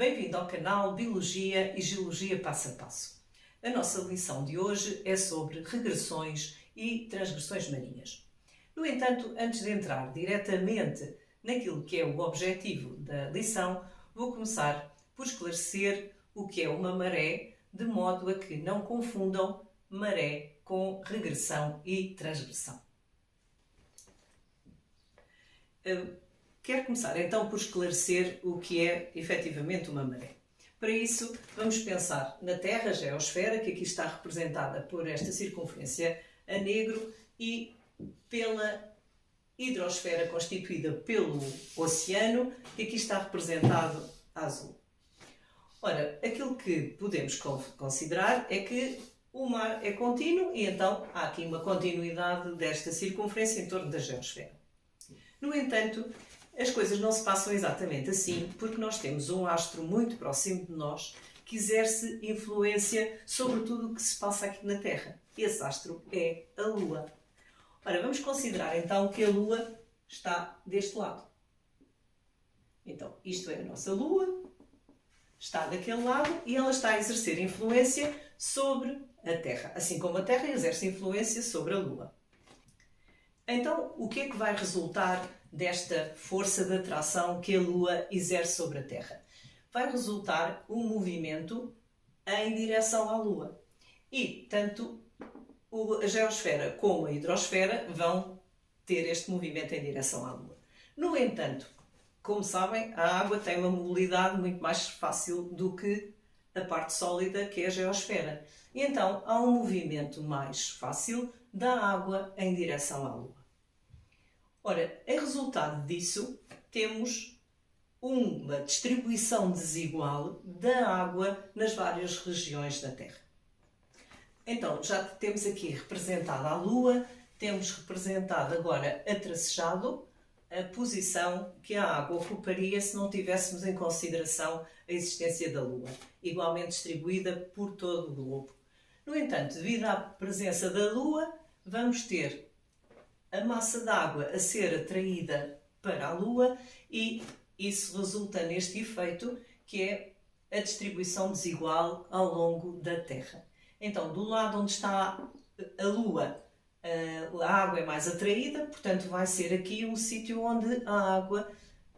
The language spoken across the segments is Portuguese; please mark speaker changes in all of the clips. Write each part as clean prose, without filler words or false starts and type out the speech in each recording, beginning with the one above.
Speaker 1: Bem-vindo ao canal Biologia e Geologia Passo a Passo. A nossa lição de hoje é sobre regressões e transgressões marinhas. No entanto, antes de entrar diretamente naquilo que é o objetivo da lição, vou começar por esclarecer o que é uma maré, de modo a que não confundam maré com regressão e transgressão. Quero começar então por esclarecer o que é efetivamente uma maré. Para isso, vamos pensar na Terra, a geosfera, que aqui está representada por esta circunferência a negro, e pela hidrosfera constituída pelo oceano, que aqui está representado a azul. Ora, aquilo que podemos considerar é que o mar é contínuo e então há aqui uma continuidade desta circunferência em torno da geosfera. No entanto, as coisas não se passam exatamente assim, porque nós temos um astro muito próximo de nós que exerce influência sobre tudo o que se passa aqui na Terra. Esse astro é a Lua. Ora, vamos considerar então que a Lua está deste lado. Então, isto é a nossa Lua, está daquele lado e ela está a exercer influência sobre a Terra, assim como a Terra exerce influência sobre a Lua. Então, o que é que vai resultar desta força de atração que a Lua exerce sobre a Terra? Vai resultar um movimento em direção à Lua. E tanto a geosfera como a hidrosfera vão ter este movimento em direção à Lua. No entanto, como sabem, a água tem uma mobilidade muito mais fácil do que a parte sólida, que é a geosfera. E então, há um movimento mais fácil da água em direção à Lua. Ora, em resultado disso, temos uma distribuição desigual da água nas várias regiões da Terra. Então, já temos aqui representada a Lua, temos representado agora a tracejado a posição que a água ocuparia se não tivéssemos em consideração a existência da Lua, igualmente distribuída por todo o globo. No entanto, devido à presença da Lua, vamos ter a massa d'água a ser atraída para a Lua e isso resulta neste efeito que é a distribuição desigual ao longo da Terra. Então, do lado onde está a Lua, a água é mais atraída, portanto vai ser aqui um sítio onde a água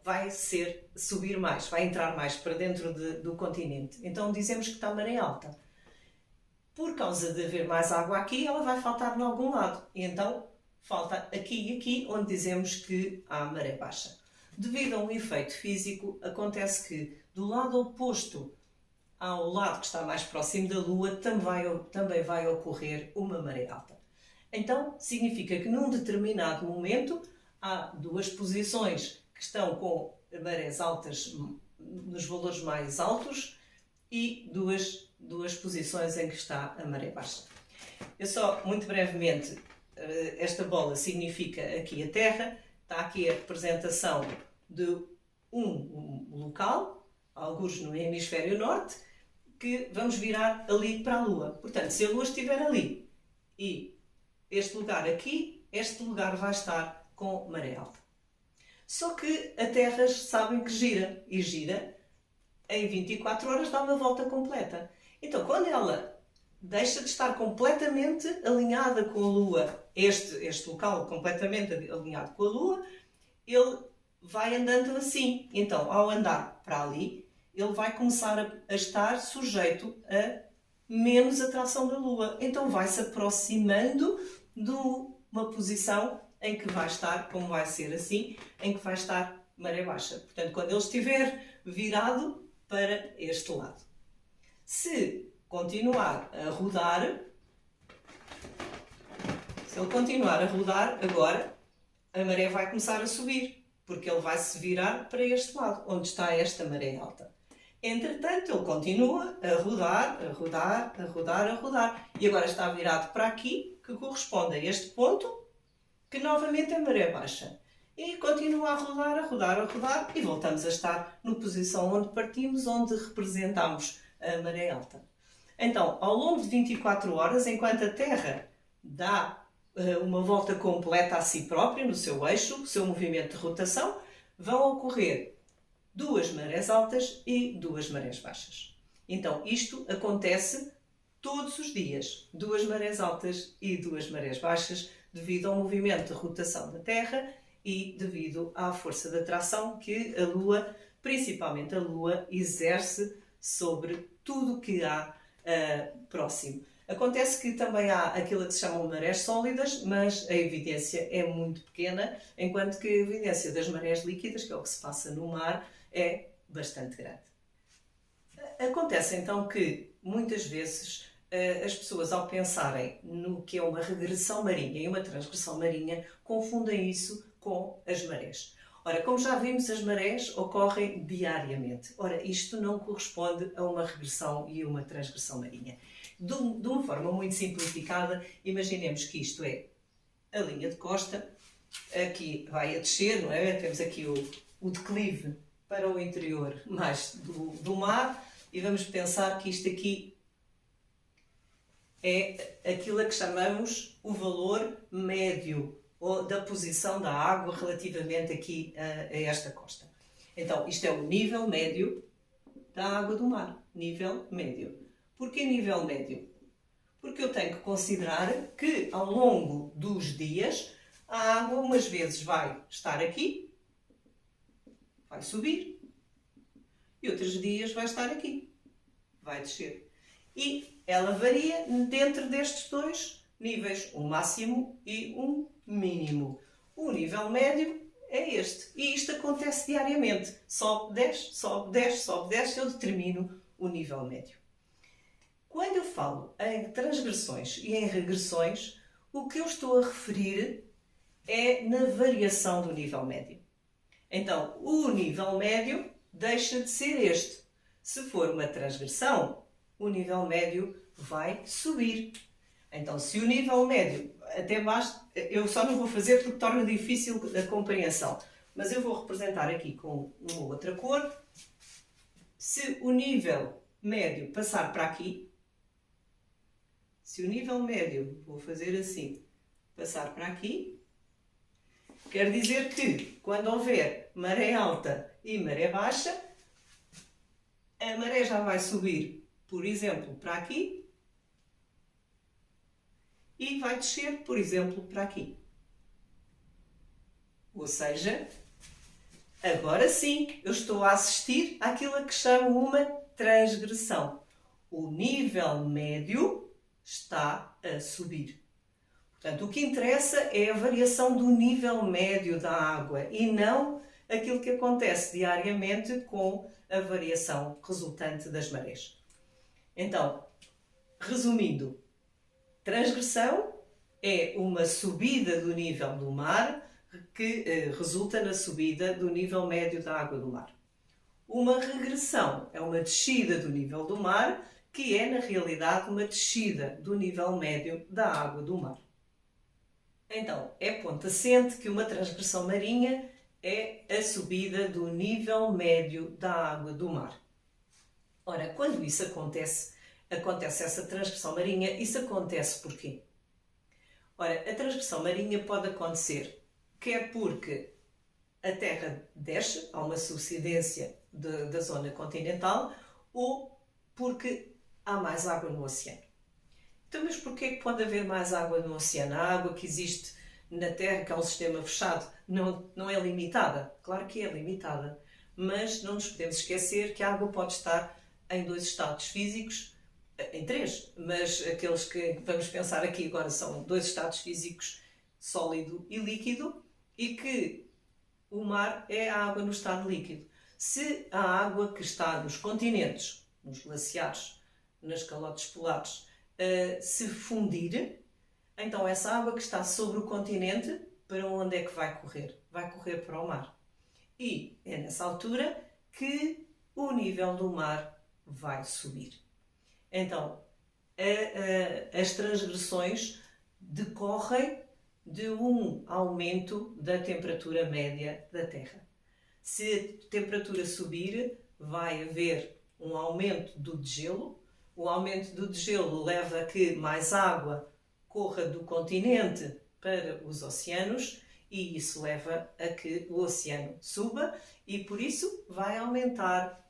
Speaker 1: vai subir mais, vai entrar mais para dentro do continente. Então dizemos que está maré alta. Por causa de haver mais água aqui, ela vai faltar em algum lado. E então falta aqui e aqui, onde dizemos que há maré baixa. Devido a um efeito físico, acontece que do lado oposto ao lado que está mais próximo da Lua, também vai ocorrer uma maré alta. Então, significa que num determinado momento há duas posições que estão com marés altas nos valores mais altos e duas posições em que está a maré baixa. Eu só, muito brevemente, esta bola significa aqui a Terra, está aqui a representação de um local, alguns no hemisfério norte, que vamos virar ali para a Lua. Portanto, se a Lua estiver ali e este lugar aqui, este lugar vai estar com maré alta. Só que a Terra sabem que gira, e gira em 24 horas dá uma volta completa. Então, quando ela deixa de estar completamente alinhada com a Lua, este local completamente alinhado com a Lua, ele vai andando assim. Então, ao andar para ali, ele vai começar a estar sujeito a menos atração da Lua. Então, vai se aproximando de uma posição em que vai estar, como vai ser assim, em que vai estar maré baixa. Portanto, quando ele estiver virado para este lado. Se continuar a rodar, se ele continuar a rodar agora, a maré vai começar a subir, porque ele vai se virar para este lado, onde está esta maré alta. Entretanto, ele continua a rodar, a rodar, a rodar, a rodar. E agora está virado para aqui, que corresponde a este ponto, que novamente é maré baixa. E continua a rodar, a rodar, a rodar, e voltamos a estar na posição onde partimos, onde representamos a maré alta. Então, ao longo de 24 horas, enquanto a Terra dá uma volta completa a si própria, no seu eixo, o seu movimento de rotação, vão ocorrer duas marés altas e duas marés baixas. Então, isto acontece todos os dias, duas marés altas e duas marés baixas, devido ao movimento de rotação da Terra e devido à força de atração que a Lua, principalmente a Lua, exerce sobre tudo o que há próximo. Acontece que também há aquilo que se chamam marés sólidas, mas a evidência é muito pequena, enquanto que a evidência das marés líquidas, que é o que se passa no mar, é bastante grande. Acontece então que, muitas vezes, as pessoas, ao pensarem no que é uma regressão marinha e uma transgressão marinha, confundem isso com as marés. Ora, como já vimos, as marés ocorrem diariamente. Ora, isto não corresponde a uma regressão e uma transgressão marinha. De uma forma muito simplificada, imaginemos que isto é a linha de costa, aqui vai a descer, não é? Temos aqui o declive para o interior mais do mar e vamos pensar que isto aqui é aquilo a que chamamos o valor médio ou da posição da água relativamente aqui a esta costa. Então, isto é o nível médio da água do mar. Nível médio. Porquê nível médio? Porque eu tenho que considerar que ao longo dos dias a água umas vezes vai estar aqui, vai subir, e outros dias vai estar aqui, vai descer. E ela varia dentro destes dois níveis, um máximo e um mínimo. O nível médio é este. E isto acontece diariamente. Sobe, desce, sobe, desce, sobe, desce, eu determino o nível médio. Quando eu falo em transgressões e em regressões, o que eu estou a referir é na variação do nível médio. Então, o nível médio deixa de ser este. Se for uma transgressão, o nível médio vai subir. Então, se o nível médio, até basta, eu só não vou fazer porque torna difícil a compreensão, mas eu vou representar aqui com uma outra cor. Se o nível médio passar para aqui, se o nível médio, vou fazer assim, passar para aqui, quer dizer que quando houver maré alta e maré baixa, a maré já vai subir, por exemplo, para aqui, e vai descer, por exemplo, para aqui. Ou seja, agora sim, eu estou a assistir àquilo a que chamo uma transgressão. O nível médio está a subir. Portanto, o que interessa é a variação do nível médio da água e não aquilo que acontece diariamente com a variação resultante das marés. Então, resumindo, transgressão é uma subida do nível do mar que resulta na subida do nível médio da água do mar. Uma regressão é uma descida do nível do mar, que é, na realidade, uma descida do nível médio da água do mar. Então, é ponto assente que uma transgressão marinha é a subida do nível médio da água do mar. Ora, quando isso acontece essa transgressão marinha, isso acontece porquê? Ora, a transgressão marinha pode acontecer quer porque a Terra desce, há uma subsidência da zona continental, ou porque há mais água no oceano. Então, mas porquê que pode haver mais água no oceano? A água que existe na Terra, que é um sistema fechado, não é limitada? Claro que é limitada, mas não nos podemos esquecer que a água pode estar em dois estados físicos, em três, mas aqueles que vamos pensar aqui agora são dois estados físicos, sólido e líquido, e que o mar é a água no estado líquido. Se a água que está nos continentes, nos glaciares, nas calotes polares, se fundir, então essa água que está sobre o continente, para onde é que vai correr? Vai correr para o mar. E é nessa altura que o nível do mar vai subir. Então, as transgressões decorrem de um aumento da temperatura média da Terra. Se a temperatura subir, vai haver um aumento do degelo. O aumento do degelo leva a que mais água corra do continente para os oceanos e isso leva a que o oceano suba e por isso vai aumentar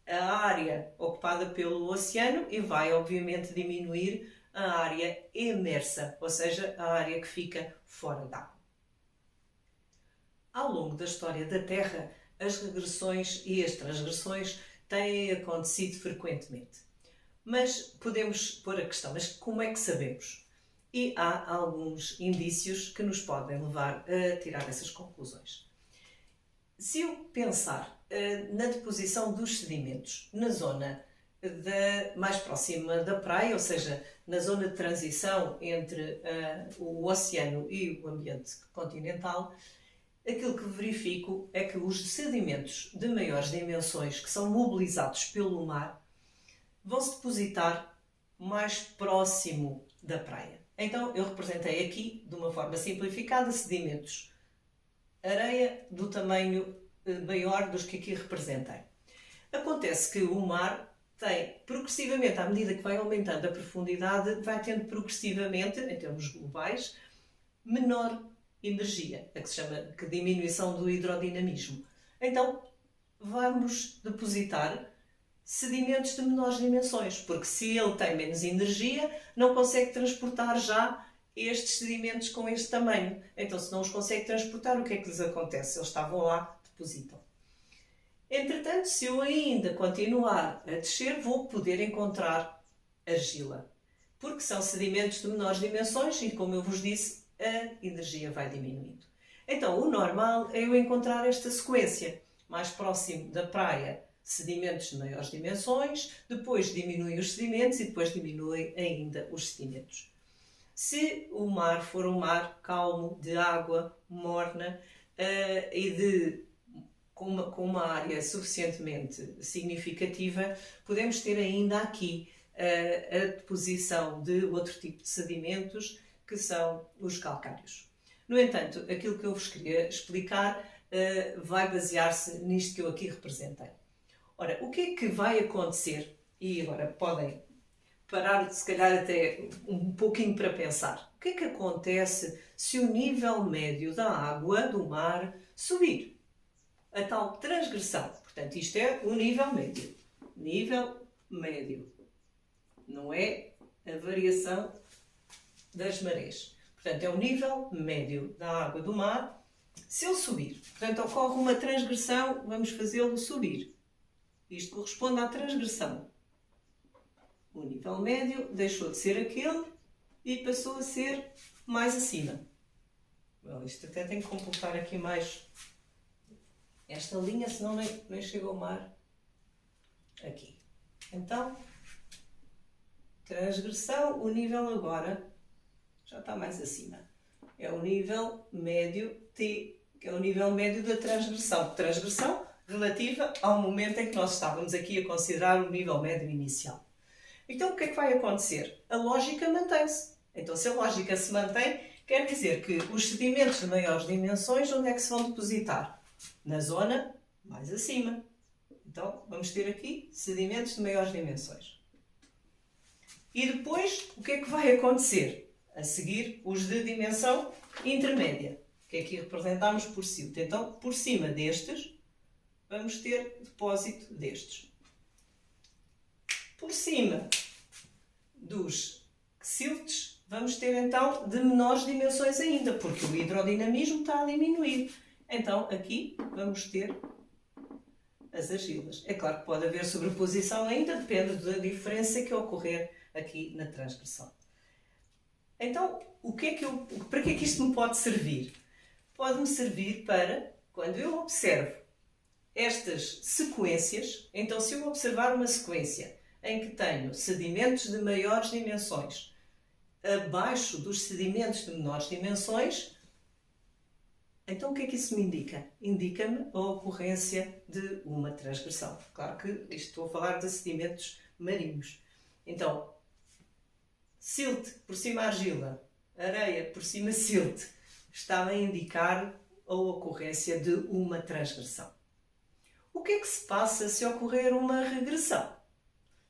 Speaker 1: a área ocupada pelo oceano e vai obviamente diminuir a área emersa, ou seja, a área que fica fora d'água. Ao longo da história da Terra, as regressões e as transgressões têm acontecido frequentemente. Mas podemos pôr a questão, mas como é que sabemos? E há alguns indícios que nos podem levar a tirar essas conclusões. Se eu pensar na deposição dos sedimentos na zona mais próxima da praia, ou seja, na zona de transição entre o oceano e o ambiente continental, aquilo que verifico é que os sedimentos de maiores dimensões que são mobilizados pelo mar vão se depositar mais próximo da praia. Então eu representei aqui, de uma forma simplificada, sedimentos. Areia do tamanho maior dos que aqui representei. Acontece que o mar tem, progressivamente, à medida que vai aumentando a profundidade, vai tendo progressivamente, em termos globais, menor energia, a que se chama de diminuição do hidrodinamismo. Então, vamos depositar sedimentos de menores dimensões, porque se ele tem menos energia, não consegue transportar já estes sedimentos com este tamanho. Então, se não os consegue transportar, o que é que lhes acontece? Eles estavam lá, depositam. Entretanto, se eu ainda continuar a descer, vou poder encontrar argila, porque são sedimentos de menores dimensões e, como eu vos disse, a energia vai diminuindo. Então, o normal é eu encontrar esta sequência. Mais próximo da praia, sedimentos de maiores dimensões, depois diminuem os sedimentos e depois diminuem ainda os sedimentos. Se o mar for um mar calmo, de água morna e com uma área suficientemente significativa, podemos ter ainda aqui a deposição de outro tipo de sedimentos, que são os calcários. No entanto, aquilo que eu vos queria explicar vai basear-se nisto que eu aqui representei. Ora, o que é que vai acontecer? E agora podem parar, se calhar, até um pouquinho para pensar. O que é que acontece se o nível médio da água do mar subir? A tal transgressão. Portanto, isto é o nível médio. Nível médio. Não é a variação das marés. Portanto, é o nível médio da água do mar. Se ele subir, portanto, ocorre uma transgressão, vamos fazê-lo subir. Isto corresponde à transgressão. O nível médio deixou de ser aquele e passou a ser mais acima. Bom, isto até tem que completar aqui mais esta linha, senão nem chega ao mar aqui. Então, transgressão, o nível agora já está mais acima. É o nível médio T, que é o nível médio da transgressão. Transgressão relativa ao momento em que nós estávamos aqui a considerar o nível médio inicial. Então, o que é que vai acontecer? A lógica mantém-se. Então, se a lógica se mantém, quer dizer que os sedimentos de maiores dimensões, onde é que se vão depositar? Na zona mais acima. Então, vamos ter aqui sedimentos de maiores dimensões. E depois, o que é que vai acontecer? A seguir, os de dimensão intermédia, que aqui representamos por silt. Então, por cima destes, vamos ter depósito destes. Por cima dos silts, vamos ter então de menores dimensões ainda, porque o hidrodinamismo está a diminuir. Então, aqui vamos ter as argilas. É claro que pode haver sobreposição ainda, depende da diferença que ocorrer aqui na transgressão. Então, para que é que isto me pode servir? Pode-me servir para, quando eu observo estas sequências, então se eu observar uma sequência em que tenho sedimentos de maiores dimensões abaixo dos sedimentos de menores dimensões, então o que é que isso me indica? Indica-me a ocorrência de uma transgressão. Claro que isto estou a falar de sedimentos marinhos. Então, silt por cima argila, areia por cima silt, está a indicar a ocorrência de uma transgressão. O que é que se passa se ocorrer uma regressão?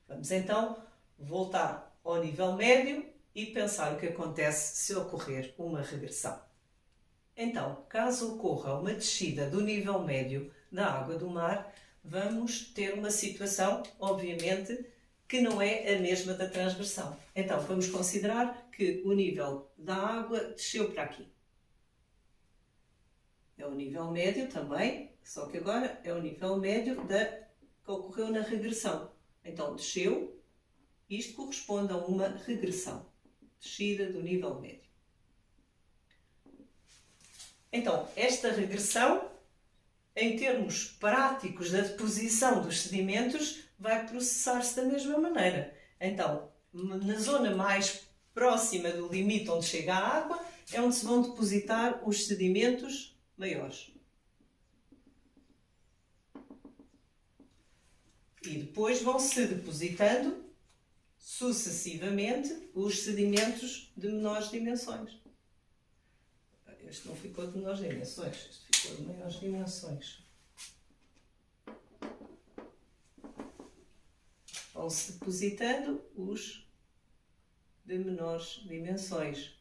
Speaker 1: Vamos então voltar ao nível médio e pensar o que acontece se ocorrer uma regressão. Então, caso ocorra uma descida do nível médio da água do mar, vamos ter uma situação, obviamente, que não é a mesma da transversão. Então, vamos considerar que o nível da água desceu para aqui. É o nível médio também, só que agora é o nível médio que ocorreu na regressão. Então, desceu, isto corresponde a uma regressão, descida do nível médio. Então, esta regressão, em termos práticos da deposição dos sedimentos, vai processar-se da mesma maneira. Então, na zona mais próxima do limite onde chega a água, é onde se vão depositar os sedimentos maiores. E depois vão-se depositando sucessivamente os sedimentos de menores dimensões. Este não ficou de menores dimensões, este ficou de maiores dimensões. Vão-se depositando os de menores dimensões.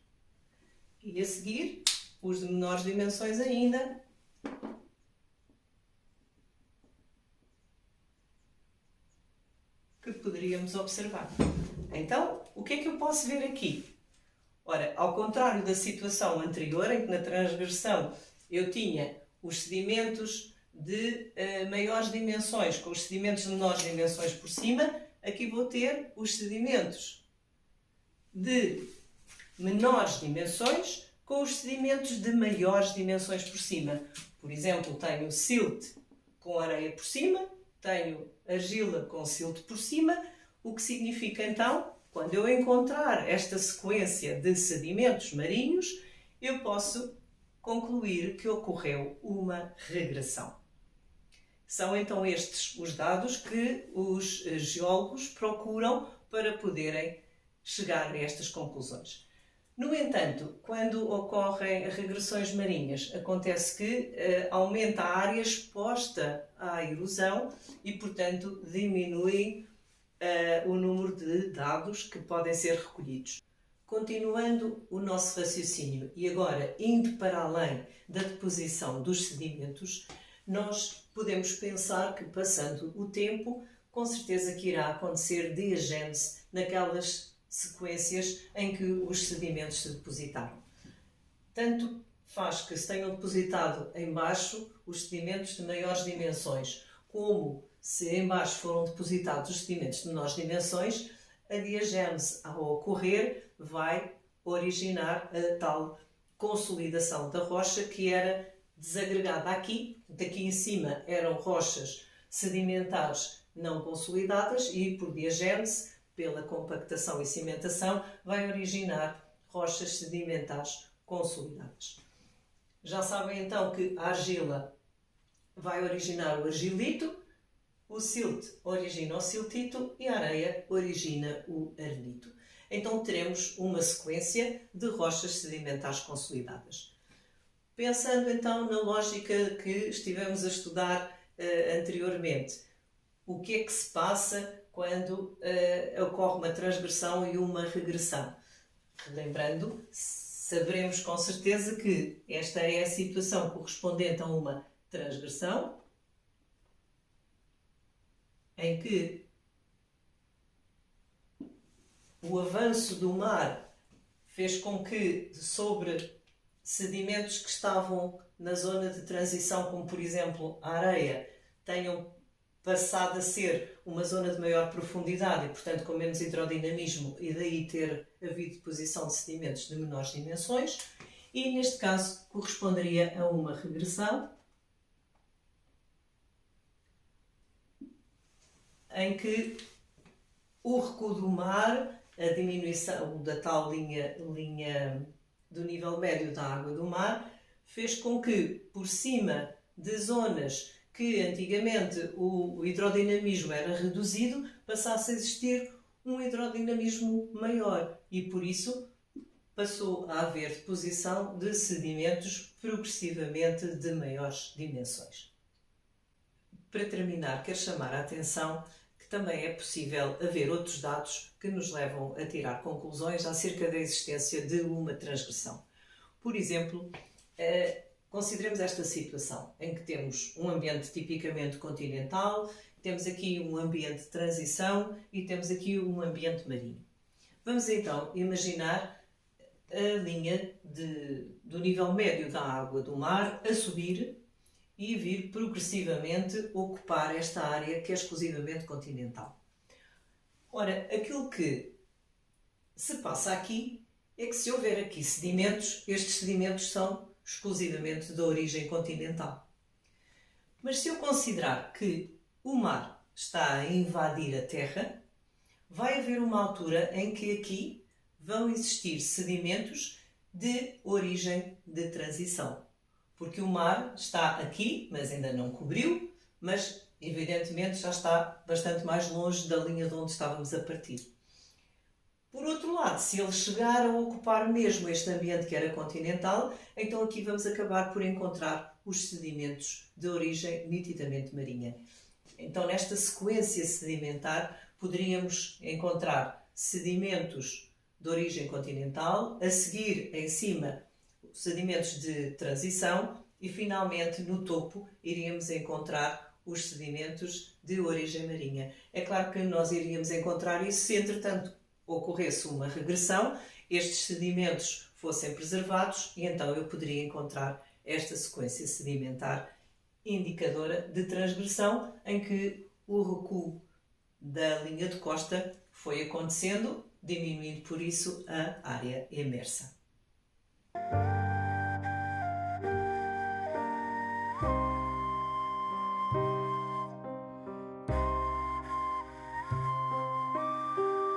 Speaker 1: E a seguir, os de menores dimensões ainda, que poderíamos observar. Então, o que é que eu posso ver aqui? Ora, ao contrário da situação anterior, em que na transversão eu tinha os sedimentos de maiores dimensões com os sedimentos de menores dimensões por cima, aqui vou ter os sedimentos de menores dimensões com os sedimentos de maiores dimensões por cima. Por exemplo, tenho silt com areia por cima, tenho argila com silt por cima, o que significa então, quando eu encontrar esta sequência de sedimentos marinhos, eu posso concluir que ocorreu uma regressão. São então estes os dados que os geólogos procuram para poderem chegar a estas conclusões. No entanto, quando ocorrem regressões marinhas, acontece que aumenta a área exposta à erosão e, portanto, diminui o número de dados que podem ser recolhidos. Continuando o nosso raciocínio e agora indo para além da deposição dos sedimentos, nós podemos pensar que, passando o tempo, com certeza que irá acontecer diagênese naquelas sequências em que os sedimentos se depositaram. Tanto faz que se tenham depositado em baixo os sedimentos de maiores dimensões, como se em baixo foram depositados os sedimentos de menores dimensões, a diagênese, ao ocorrer, vai originar a tal consolidação da rocha que era desagregada aqui. Daqui em cima eram rochas sedimentares não consolidadas e, por diagênese, pela compactação e cimentação, vai originar rochas sedimentares consolidadas. Já sabem então que a argila vai originar o argilito, o silt origina o siltito e a areia origina o arenito. Então teremos uma sequência de rochas sedimentares consolidadas. Pensando então na lógica que estivemos a estudar anteriormente, o que é que se passa quando ocorre uma transgressão e uma regressão? Lembrando, saberemos com certeza que esta é a situação correspondente a uma transgressão, em que o avanço do mar fez com que, sobre sedimentos que estavam na zona de transição, como por exemplo a areia, tenham passado a ser uma zona de maior profundidade e, portanto, com menos hidrodinamismo, e daí ter havido deposição de sedimentos de menores dimensões, e neste caso corresponderia a uma regressão, em que o recuo do mar, a diminuição da tal linha do nível médio da água do mar, fez com que, por cima de zonas que antigamente o hidrodinamismo era reduzido, passasse a existir um hidrodinamismo maior e, por isso, passou a haver deposição de sedimentos progressivamente de maiores dimensões. Para terminar, quero chamar a atenção que também é possível haver outros dados que nos levam a tirar conclusões acerca da existência de uma transgressão. Por exemplo, Consideremos esta situação em que temos um ambiente tipicamente continental, temos aqui um ambiente de transição e temos aqui um ambiente marinho. Vamos então imaginar a linha do nível médio da água do mar a subir e vir progressivamente ocupar esta área que é exclusivamente continental. Ora, aquilo que se passa aqui é que se houver aqui sedimentos, estes sedimentos são exclusivamente de origem continental. Mas se eu considerar que o mar está a invadir a terra, vai haver uma altura em que aqui vão existir sedimentos de origem de transição. Porque o mar está aqui, mas ainda não cobriu, mas evidentemente já está bastante mais longe da linha de onde estávamos a partir. Por outro lado, se ele chegar a ocupar mesmo este ambiente que era continental, então aqui vamos acabar por encontrar os sedimentos de origem nitidamente marinha. Então, nesta sequência sedimentar, poderíamos encontrar sedimentos de origem continental, a seguir, em cima, sedimentos de transição e, finalmente, no topo, iríamos encontrar os sedimentos de origem marinha. É claro que nós iríamos encontrar isso se, entretanto, ocorresse uma regressão, estes sedimentos fossem preservados e então eu poderia encontrar esta sequência sedimentar indicadora de transgressão em que o recuo da linha de costa foi acontecendo, diminuindo por isso a área emersa.